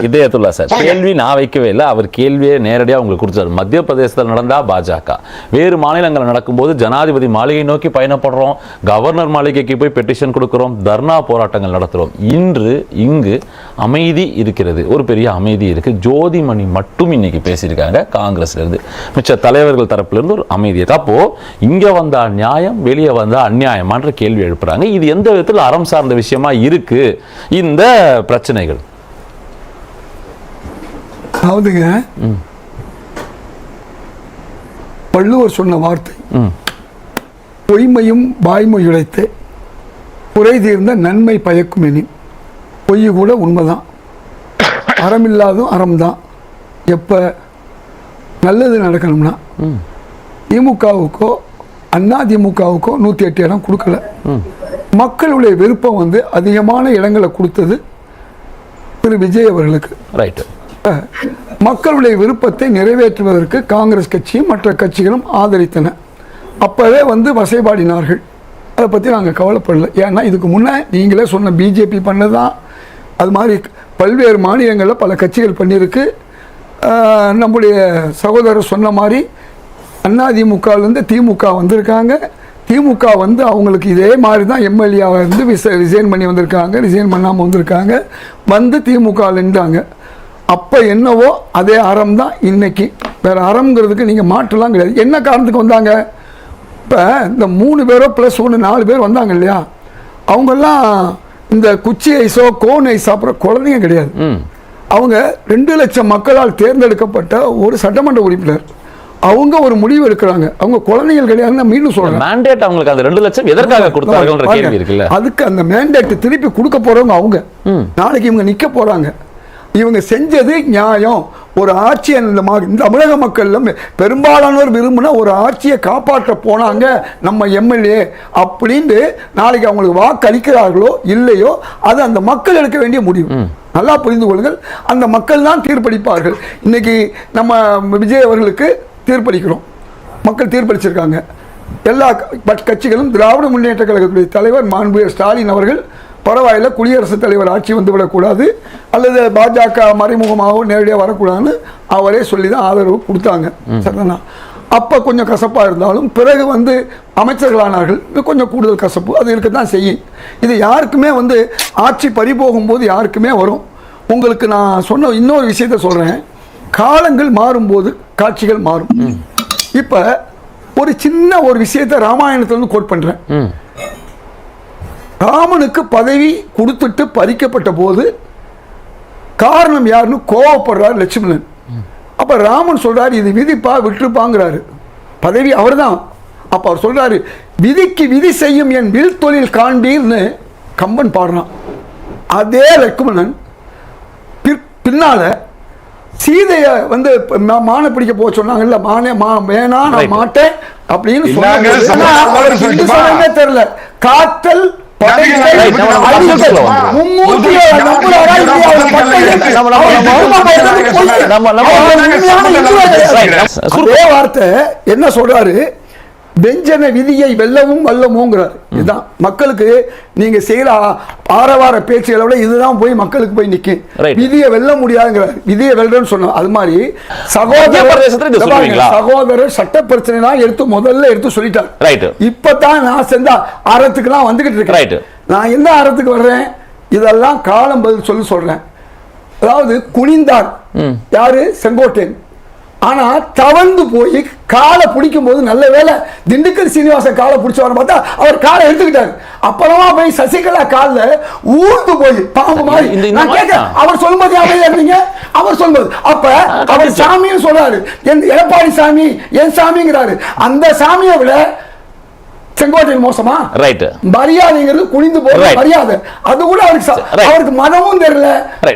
Idhayathulla sir கேள்வி நான் வைக்கவே இல்லை, அவர் கேள்வியை நேரடியாக உங்களுக்கு கொடுத்தாரு. மத்திய பிரதேசத்தில் நடந்தா பாஜக, வேறு மாநிலங்கள் நடக்கும்போது ஜனாதிபதி மாளிகை நோக்கி பயணப்படுறோம், கவர்னர் மாளிகைக்கு போய் பெட்டிஷன் கொடுக்கிறோம், தர்ணா போராட்டங்கள் நடத்துகிறோம். இன்று இங்கு அமைதி இருக்கிறது, ஒரு பெரிய அமைதி இருக்கு. ஜோதிமணி மட்டும் இன்னைக்கு பேசியிருக்காங்க காங்கிரஸ்ல இருந்து, மிச்ச தலைவர்கள் தரப்புல இருந்து ஒரு அமைதி இருக்கு. அப்போ இங்க வந்தா நியாயம், வெளியே வந்தா அநியாயமான்ற கேள்வி எழுப்புறாங்க. இது எந்த விதத்தில் அறம் சார்ந்த விஷயமா இருக்கு இந்த பிரச்சனைகள்? அதாவதுங்க, வள்ளுவர் சொன்ன வார்த்தை, பொய்மையும் வாய்மொழி உழைத்து குறை தீர்ந்த நன்மை பயக்கும் எனின். பொய் கூட உண்மைதான், அறமில்லாதும் அறம்தான். எப்போ நல்லது நடக்கணும்னா திமுகவுக்கோ அதிமுகவுக்கோ 108 இடம் கொடுக்கல. மக்களுடைய விருப்பம் அதிகமான இடங்களை கொடுத்தது திரு விஜய் அவர்களுக்கு. ரைட். மக்களுடைய விருப்பத்தை நிறைவேற்றுவதற்கு காங்கிரஸ் கட்சியும் மற்ற கட்சிகளும் ஆதரித்தன. அப்போவே வசைபாடினார்கள். அதை பற்றி நாங்கள் கவலைப்படல. ஏன்னா இதுக்கு முன்னே நீங்களே சொன்ன பிஜேபி பண்ணதான், அது மாதிரி பல்வேறு மாநிலங்களில் பல கட்சிகள் பண்ணியிருக்கு. நம்முடைய சகோதரர் சொன்ன மாதிரி அதிமுகலேருந்து திமுக வந்திருக்காங்க. திமுக அவங்களுக்கு இதே மாதிரி தான் எம்எல்ஏவாக இருந்து ரிசைன் பண்ணி வந்திருக்காங்க, ரிசைன் பண்ணாமல் வந்திருக்காங்க, திமுகவில் இருந்தாங்க. அப்போ என்னவோ அதே அறம் தான் இன்னைக்கு. வேறு அறம்ங்கிறதுக்கு நீங்கள் மாற்றலாம் கிடையாது. என்ன காரணத்துக்கு வந்தாங்க? இப்போ இந்த 3 பேரோ ப்ளஸ் 1 4 பேர் வந்தாங்க இல்லையா, அவங்கெல்லாம் இந்த குச்சி ஐஸோ கோன் ஐஸ் சாப்பிட்ற குழந்தைங்க கிடையாது. அவங்க 2 லட்சம் மக்களால் தேர்ந்தெடுக்கப்பட்ட ஒரு சட்டமன்ற உறுப்பினர். அவங்க ஒரு முடிவு எடுக்கிறாங்க. அவங்க குழந்தைகள் கிடையாதுன்னு மீண்டும் சொல்றேன். மேண்டேட் அவங்களுக்கு அந்த 2 லட்சம் எதற்காக கொடுத்தாங்கன்ற கேள்வி இருக்குல்ல. அதுக்கு அந்த மேண்டேட் திருப்பி கொடுக்க போறவங்க அவங்க. நாளைக்கு இவங்க நிக்க போறாங்க. இவங்க செஞ்சது நியாயம். ஒரு ஆட்சியை இந்த தமிழக மக்கள் பெரும்பாலானோர் விரும்பின ஒரு ஆட்சியை காப்பாற்ற போனாங்க நம்ம எம்எல்ஏ அப்படின்னு நாளைக்கு அவங்களுக்கு வாக்கு அளிக்கிறார்களோ இல்லையோ அது அந்த மக்கள் எடுக்க வேண்டிய முடிவு. நல்லா புரிந்து கொள்ளுங்கள். அந்த மக்கள் தான் தீர்ப்பளிப்பார்கள். இன்னைக்கு நம்ம விஜய் அவர்களுக்கு தீர்ப்பளிக்கிறோம், மக்கள் தீர்ப்பளிச்சிருக்காங்க. எல்லா கட்சிகளும் திராவிட முன்னேற்ற கழகத்துடைய தலைவர் மாண்பு ஸ்டாலின் அவர்கள் பரவாயில்ல, குடியரசுத் தலைவர் ஆட்சி வந்துவிடக்கூடாது அல்லது பாஜக மறைமுகமாகவும் நேரடியாக வரக்கூடாதுன்னு அவரே சொல்லி தான் ஆதரவு கொடுத்தாங்க. சரிதானா? அப்போ கொஞ்சம் கசப்பாக இருந்தாலும் பிறகு அமைச்சர்களானார்கள், கொஞ்சம் கூடுதல் கசப்பு அது இருக்க தான் செய்யும். இது யாருக்குமே ஆட்சி பறிபோகும்போது யாருக்குமே வரும். உங்களுக்கு நான் சொன்ன இன்னொரு விஷயத்த சொல்கிறேன். காலங்கள் மாறும்போது காட்சிகள் மாறும். இப்போ ஒரு சின்ன ஒரு விஷயத்தை ராமாயணத்திலிருந்து கோட் பண்ணுறேன். ராமனுக்கு பதவி கொடுத்துட்டு பறிக்கப்பட்ட போது காரணம் யாருன்னு கோவப்படுறார் லட்சுமணன். அப்ப ராமன் சொல்றாரு, இது விதிப்பா, விட்டுருப்பாங்கிறாரு. பதவி அவர் தான். அப்ப அவர் சொல்றாரு, விதிக்கு விதி செய்யும் என் வில் தொழில் காண்பீர்னு கம்பன் பாடுறான். அதே லட்சுமணன் பின்னால சீதைய மான பிடிக்க போக சொன்னாங்கல்ல, வேணா நான் மாட்டேன் அப்படின்னு சொன்னாங்க. தெரியல காத்தல் வார்த்தை என்ன சொல்றாரு? வெஞ்சன விதியை வெல்லவும் வல்லமோங்கிறார். இதுதான் மக்களுக்கு நீங்க செய்யற ஆரவார பேச்சுகளை விட இதுதான் போய் மக்களுக்கு போய் நிற்கும். விதியை வெல்ல முடியாதுங்கிறார். விதியை வெல்றன்னு சொன்ன அது மாதிரி சகோதரர் சட்ட பிரச்சனை முதல்ல எடுத்து சொல்லிட்டார். இப்பதான் நான் செஞ்ச அறத்துக்கு தான் வந்துகிட்டு இருக்கேன். நான் என்ன அறத்துக்கு வர்றேன்? இதெல்லாம் காலம் பதில் சொல்றேன். அதாவது குனிந்தார் யாரு? செங்கோட்டையன். ஆனா தவந்து போய் காலை பிடிக்கும் போது நல்ல வேலை திண்டுக்கல் சீனிவாசன் காலை பிடிச்சவரை பார்த்தா அவர் காலை எடுத்துக்கிட்டாரு. அப்புறமா போய் சசிகலா காலில் ஊர்ந்து போய் பாம்பு மாதிரி அவர் சொல்லும்போது அமைதியா இருந்தீங்க. அவர் சொல்லும்போது அப்ப அவர் சாமின்னு சொல்றாரு. என் எடப்பாடி சாமி என் சாமிங்கிறாரு. அந்த சாமியை விட செங்கோட்டையன் மோசமா? ரைட். மரியாதைங்கிறது குனிந்து போற மரியாதை. அது கூட அவருக்கு மதமும் தெரியல.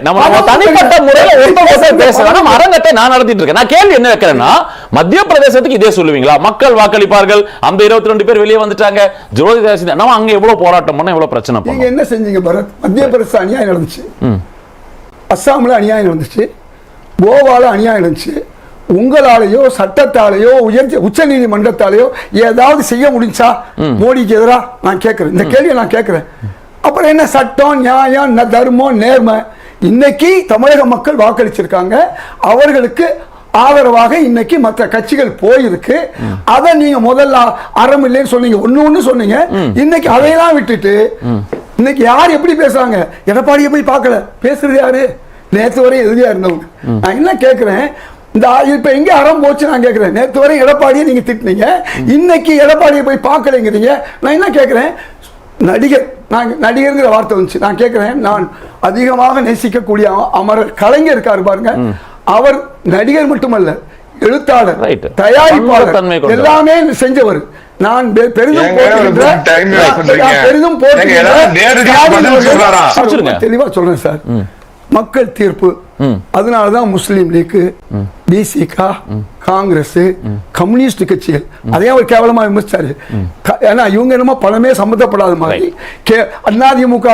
நம்ம தனிப்பட்ட முறையில பேசலாம். அரங்கத்தை நான் நடத்திட்டு இருக்கேன். நான் கேள்வி என்ன வைக்கிறேன்னா, மத்திய பிரதேசத்துக்கு இதே சொல்லுவீங்களா? மக்கள் வாக்களிப்பார்கள், அந்த 22 பேர் வெளியே வந்துட்டாங்க, ஜோதிதாசி நம்ம அங்க எவ்வளவு போராட்டம் பண்ண, எவ்வளவு பிரச்சனை பண்ண. நீங்க என்ன செஞ்சீங்க பரத்? மத்திய பிரதேச அநியாயம் நடந்துச்சு, அஸ்ஸாம்ல அநியாயம் நடந்துச்சு, கோவால அநியாயம் நடந்துச்சு. உங்களாலேயோ சட்டத்தாலேயோ உச்ச நீதிமன்றத்தாலேயோ ஏதாவது செய்ய முடிஞ்சா மோடிக்கு எதிராக? நான் கேட்கிறேன், இந்த கேள்வியை நான் கேட்கிறேன். அப்புறம் என்ன சட்டம், நியாயம், தர்மம், நேர்மை இன்னைக்கு தமிழக மக்கள் வாக்களிச்சிருக்காங்க, அவர்களுக்கு ஆதரவாக இன்னைக்கு மற்ற கட்சிகள் போயிருக்கு. அதை நீங்க முதல்ல அறம் இல்லைன்னு சொன்னீங்க, ஒண்ணு சொன்னீங்க. இன்னைக்கு அதையெல்லாம் விட்டுட்டு இன்னைக்கு யார் எப்படி பேசுறாங்க? எடப்பாடியை போய் பார்க்கல, பேசுறது யாரு? நேற்று வரை எதிரியா இருந்தவங்க. நான் என்ன கேட்கிறேன், இந்த இப்ப எங்க அறம் போச்சு நான் கேட்கிறேன். நேற்று வரை எடப்பாடியை நீங்க திட்டினீங்க, இன்னைக்கு எடப்பாடியை போய் பார்க்கலைங்கிறீங்க. நான் என்ன கேட்கிறேன், நடிகர், நான் நடிகர்ங்கிற வார்த்தை வந்துச்சு, நான் கேட்கிறேன், நான் அதிகமாக நேசிக்கக்கூடிய அமரர் கலைஞர் இருக்காரு பாருங்க, அவர் நடிகர் மட்டுமல்ல, எழுத்தாளர், தயாரிப்பாளர், எல்லாமே செஞ்சவர். நான் பெரிதும் தெளிவா சொல்றேன் சார். மக்கள் தீர்ப்பு, அதனாலதான் முஸ்லீம் லீக், பிசிக, காங்கிரஸ், கம்யூனிஸ்ட் கட்சிகள் அதே ஒரு கேவலமா விமர்சிச்சாரு. ஏன்னா இவங்க என்னமோ பணமே சம்பந்தப்படாத மாதிரி அதிமுக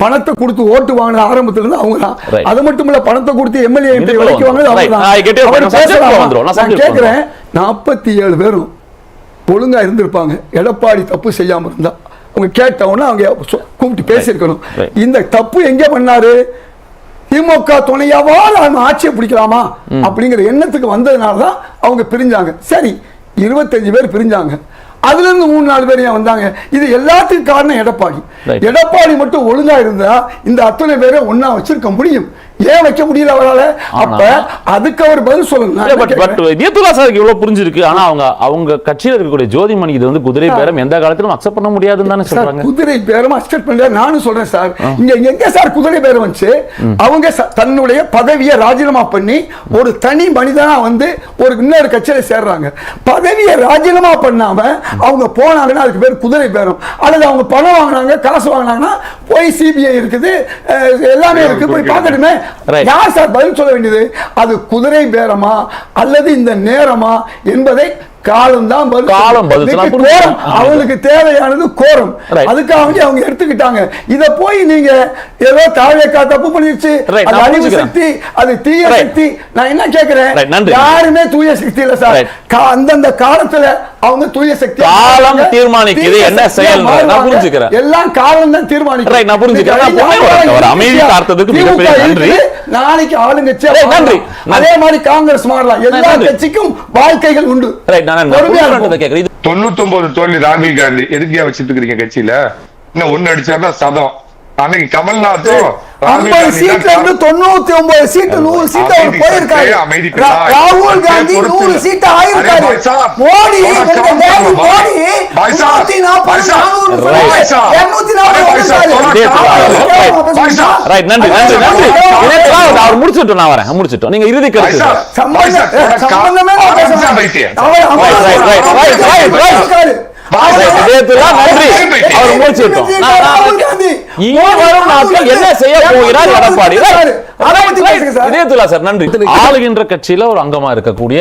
பணத்தை கொடுத்து ஓட்டு வாங்கின ஆரம்பத்துல இருந்து அவங்க தான். அது மட்டும் இல்ல, பணத்தை கொடுத்து எம்எல்ஏ விலைக்கு வாங்கினது அவங்க தான். நான் கேட்கிறேன், 47 பேரும் ஒழுங்கா இருந்திருப்பாங்க எடப்பாடி தப்பு செய்யாம இருந்தா. அவங்க கேட்டவொன்னு அவங்க கூப்பிட்டு பேசியிருக்கணும். இந்த தப்பு எங்க பண்ணாரு? திமுக துணையாவா நம்ம ஆட்சியை பிடிக்கலாமா அப்படிங்கிற எண்ணத்துக்கு வந்ததுனாலதான் அவங்க பிரிஞ்சாங்க. சரி, 25 பேர் பிரிஞ்சாங்க, அதுல இருந்து 3-4 பேர் ஏன் வந்தாங்க? இது எல்லாத்துக்கும் காரணம் எடப்பாடி. எடப்பாடி மட்டும் ஒழுங்கா இருந்தா இந்த அத்தனை பேரை ஒன்னா வச்சிருக்க முடியும். ஏன் வைக்க முடியல அவரால? அப்ப அதுக்கு அவர் பதில் சொல்லணும். இவ்வளவு புரிஞ்சிருக்கு. ஆனா அவங்க கட்சியில இருக்கக்கூடிய ஜோதிமணி இது வந்து குதிரை பேரம் எந்த காலத்திலும் அக்செப்ட் பண்ண முடியாதுன்னு தானே சொல்றாங்க. குதிரை பேரம் அக்செப்ட் பண்ணல நானும் சொல்றேன் சார். இங்க எங்க சார் குதிரை பேரம் வந்துச்சு? அவங்க தன்னுடைய பதவியை ராஜினாமா பண்ணி ஒரு தனி மனிதனா வந்து ஒரு இன்னொரு கட்சியில சேர்றாங்க. பதவியை ராஜினாமா பண்ணாம அவங்க போனாங்கன்னா அதுக்கு பேர் குதிரை பேரம். அல்லது அவங்க பணம் வாங்கினாங்க, காசு வாங்கினாங்கன்னா போய் சிபிஐ இருக்குது, எல்லாமே இருக்கு, போய் பார்க்கணுமே. யார் சார் பதில் சொல்ல வேண்டியது? அது குதிரை பேரமா அல்லது இந்த நேரமா என்பதை காலம் அவங்களுக்கு தேவையானது கோரம். அதுக்காக அவங்க எடுத்துக்கிட்டாங்க. இத போய் நீங்க ஏதோ தாவேகா தப்பு பண்ணிருச்சு, அது அழிவு சக்தி, அது தீய சக்தி. நான் என்ன கேட்கிறேன், யாருமே தூய சக்தி இல்ல சார். அந்தந்த காலத்துல அவங்க தூய சக்தி காலம் தீர்மானிக்குது, என்ன செயல் நான் புரிஞ்சுக்கிறேன். எல்லாம் காலம் தான் தீர்மானிக்குது. நான் புரிஞ்சுக்கிறேன். ஒரு அமைதி காத்ததுக்கு மிகப்பெரிய நன்றி. நாளைக்கு ஆளுங்கட்சி நன்றி. அதே மாதிரி காங்கிரஸ் மாறலாம். எல்லா கட்சிக்கும் வாழ்க்கைகள் உண்டு. 99 தோல்வி ராகுல் காந்தி எதுக்கியா வச்சிட்டு இருக்கீங்க கட்சியில? இன்னும் ஒண்ணு அடிச்சாருன்னா சதம். அன்னைக்கு கமல்நாத்தும் 50 சீட்ல இருந்து 99 சீட் 100 சீட் அவர் போயிருக்காரு. ராகுல் காந்தி 100 சீட் ஆயிருக்காரு. மோடி மோடி 240 முடிச்சிட்டோம். நான் வரேன், முடிச்சிட்டோம். நீங்க இறுதி கருத்து சம்பந்தமே ஆளுகின்ற கட்சியில ஒரு அங்கமா இருக்கக்கூடிய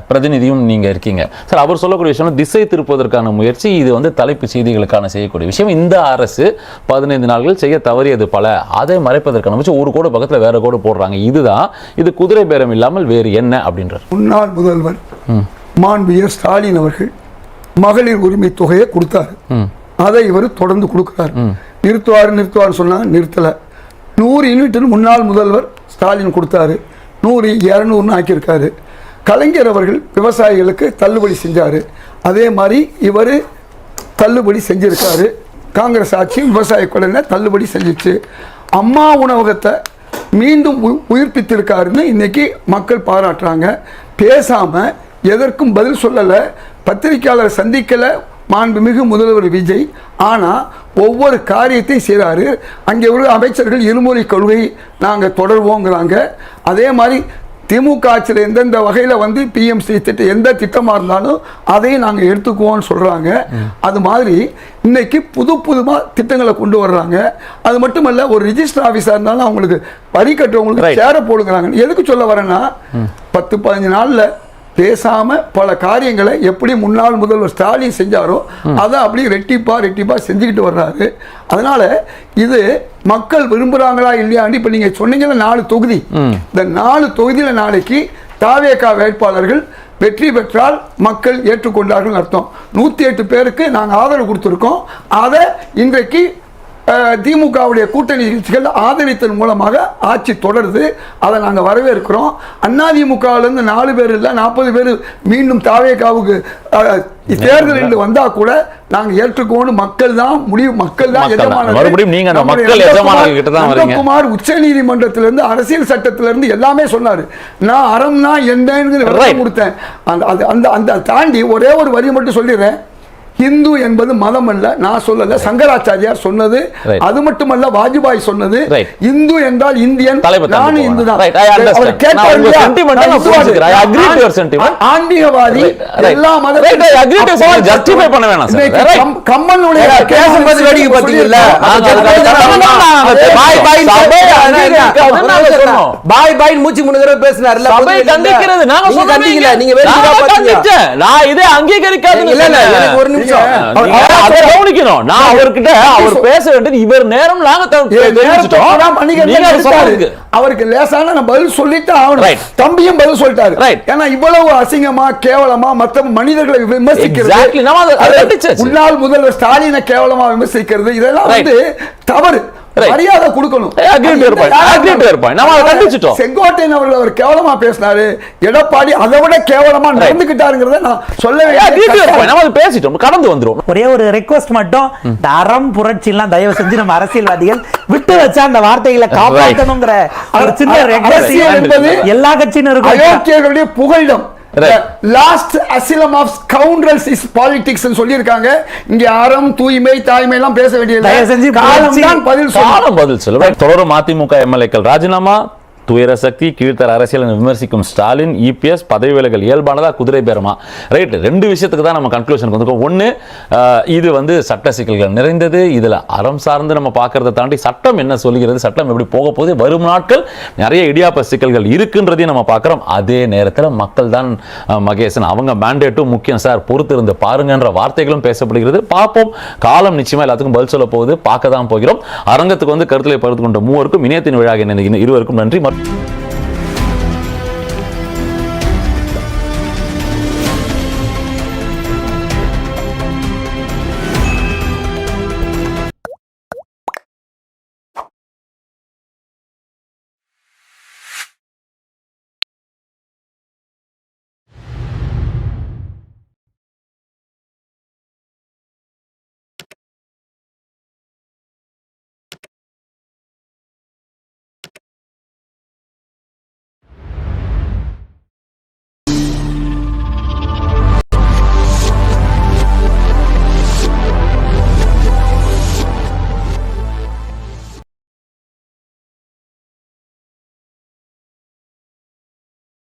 பிரதிநிதியும் நீங்க இருக்கீங்க சார். அவர் சொல்லக்கூடிய விஷயம் திசை திருப்பதற்கான முயற்சி, இது வந்து தலைப்பு செய்திகளுக்கான செய்யக்கூடிய விஷயம். இந்த அரசு 15 நாட்கள் செய்ய தவறியது பல, அதை மறைப்பதற்கான முயற்சி. ஒரு கோடு பக்கத்துல வேற கோடு போடுறாங்க. இது குதிரை பேரம் இல்லாமல் வேறு என்ன அப்படின்றார் முன்னாள் முதல்வர் மாண்புமிகு ஸ்டாலின் அவர்கள் மகளிர் உரிமை தொகையை கொடுத்தாரு. அதை இவர் தொடர்ந்து கொடுக்கிறார். நிறுத்துவார் சொன்னா நிறுத்தல. 100 யூனிட் முன்னாள் முதல்வர் ஸ்டாலின் கொடுத்தாரு. 100 200 ஆக்கியிருக்காரு. கலைஞர் அவர்கள் விவசாயிகளுக்கு தள்ளுபடி செஞ்சாரு. அதே மாதிரி இவர் தள்ளுபடி செஞ்சிருக்காரு. காங்கிரஸ் ஆட்சி விவசாய கடனை தள்ளுபடி செஞ்சிச்சு. அம்மா உணவகத்தை மீண்டும் உயிர்ப்பித்திருக்காருன்னு இன்னைக்கு மக்கள் பாராட்டுறாங்க. பேசாம எதற்கும் பதில் சொல்லல. பத்திரிகையாளர் சந்திக்கல மாண்புமிகு முதல்வர் விஜய். ஆனா ஒவ்வொரு காரியத்தையும் செய்கிறாரு. அங்கே உள்ள அமைச்சர்கள் இருமொழி கொள்கை நாங்கள் தொடர்வோங்கிறாங்க. அதே மாதிரி திமுக ஆட்சியில் எந்தெந்த வகையில் வந்து பிஎம்சி திட்டம் எந்த திட்டமாக இருந்தாலும் அதையும் நாங்கள் எடுத்துக்குவோம்னு சொல்கிறாங்க. அது மாதிரி இன்னைக்கு புதுமாக திட்டங்களை கொண்டு வர்றாங்க. அது மட்டுமல்ல, ஒரு ரிஜிஸ்டர் ஆஃபீஸாக இருந்தாலும் அவங்களுக்கு வரி கட்டுறவங்களுக்கு சேர போடுங்கிறாங்க. எதுக்கு சொல்ல வரேன்னா, 10-15 நாளில் பேசாம பல காரியங்களை எப்படி முன்னாள் முதல்வர் ஸ்டாலின் செஞ்சாரோ அதை அப்படி ரெட்டிப்பா செஞ்சுக்கிட்டு வர்றாரு. அதனால இது மக்கள் விரும்புறாங்களா இல்லையான்னு இப்ப நீங்க சொன்னீங்கன்னா 4 தொகுதி, இந்த 4 தொகுதியில நாளைக்கு தாவேகா வேட்பாளர்கள் வெற்றி பெற்றால் மக்கள் ஏற்றுக்கொண்டார்கள் அர்த்தம். 108 பேருக்கு நாங்கள் ஆதரவு கொடுத்துருக்கோம். அதை இன்றைக்கு திமுகவுடைய கூட்டணி கட்சிகள் ஆதரித்தன் மூலமாக ஆட்சி தொடருது. அதை நாங்கள் வரவேற்கிறோம். அதிமுகவிலிருந்து 4 பேர் இல்லை 40 பேர் மீண்டும் தாவேகாவுக்கு தேர்தலில் வந்தா கூட நாங்க ஏற்றுக்கோணும். மக்கள் தான் முடிவு, மக்கள் தான் எஜமானர்கள். மறுபடியும் நீங்க அந்த மக்கள் எஜமானர்கள் கிட்ட தான் வரீங்க. குமார் உச்ச நீதிமன்றத்திலிருந்து அரசியல் சட்டத்திலிருந்து எல்லாமே சொன்னாரு. நான் அறம்னா என்னன்னு விளக்கம் கொடுத்தேன். அந்த தாண்டி ஒரே ஒரு வரி மட்டும் சொல்லிடுறேன். இந்து என்பது மதம் அல்ல, நான் சொல்லல, சங்கராச்சாரியார் சொன்னது. அது மட்டுமல்ல, வாஜ்பாய் சொன்னது. இந்து என்றால் இந்தியன், நானும் இந்து தான். ஆன்மீகவாதி எல்லா ஜஸ்டிஃபை பண்ண வேணாம் சார். கம்மனுடைய பேசும்போது வேடிக்கை பார்த்தீங்கல்ல, பாய் பாய் மூச்சு முன்னுகிற பேசினார்ல, சபை கண்டிக்கிறது. நாங்க கண்டிக்கல, நீங்க வேடிக்கை பார்த்தீங்க. நான் இதை அங்கீகரிக்காது. இல்ல எனக்கு ஒரு நிமிஷம் கவனிக்கணும். நான் அவர்கிட்ட அவர் பேச வேண்டியது இவர் நேரம் அவருக்கு லேசான பதில் சொல்லிட்டு ஆகணும். தம்பியும் பதில் சொல்லிட்டாரு. ஏன்னா இவ்வளவு அசிங்கமா கேவலமா மற்ற மனிதர்களை விமர்சிக்கிறது, முன்னாள் முதல்வர் ஸ்டாலினை கேவலமா விமர்சிக்கிறது, இதெல்லாம் வந்து தவறு. மரியாதை கொடுக்கணும். செங்கோட்டையன் அவர்கள் அவர் கேவலமா பேசினாரு, எடப்பாடி அதை விட கேவலமா நடந்துகிட்டாருங்கிறத நான் சொல்லவே பேசிட்டோம், கடந்து வந்துரும். ஒரே ஒரு ரெக்வஸ்ட் மட்டும், இந்த அறம் புரட்சி எல்லாம் தயவு செஞ்சு நம்ம அரசியல்வாதிகள் விட்டு வச்சா அந்த வார்த்தைகளை காப்பாற்றணுங்கிற ஒரு சின்ன ரெக்வஸ்ட் என்பது எல்லா கட்சியினருக்கும். அயோக்கியர்களுடைய புகழிடம் லாஸ்ட் அசிலம் ஆஃப் ஸ்கவுண்டரல்ஸ் இஸ் பாலிடிக்ஸ் சொல்லியிருக்காங்க. இங்க அறம் தூய்மை தாய்மை எல்லாம் பேச வேண்டியது. காலம் தான் பதில் சொல்ல. தொடரும் அதிமுக எம்எல்ஏக்கள் ராஜினாமா, துயர சக்தி, கீழ்த்தர அரசியல் விமர்சிக்கும் ஸ்டாலின், இபிஎஸ் பதவி விலகல் இயல்பானதா குதிரை பேரமா? ரைட், 2 விஷயத்துக்கு தான் நம்ம கன்க்ளூஷன் வந்திருக்கோம். ஒன்று, இது வந்து சட்ட சிக்கல்கள் நிறைந்தது. இதில் அறம் சார்ந்து நம்ம பார்க்கறத தாண்டி சட்டம் என்ன சொல்லுகிறது, சட்டம் எப்படி போக போகுது, வரும் நாட்கள் நிறைய இடியாப்ப சிக்கல்கள் இருக்குன்றதையும் நம்ம பார்க்குறோம். அதே நேரத்தில் மக்கள் தான் மகேசன், அவங்க மேண்டேட்டும் முக்கியம் சார், பொறுத்து இருந்து பாருங்கன்ற வார்த்தைகளும் பேசப்படுகிறது. பார்ப்போம், காலம் நிச்சயமா எல்லாத்துக்கும் பதில் சொல்ல போகுது, பார்க்க தான் போகிறோம். அரங்கத்துக்கு வந்து கருத்துல பகிர்ந்து கொண்ட மூவருக்கும், இணையத்தின் விழாக இருவருக்கும் நன்றி.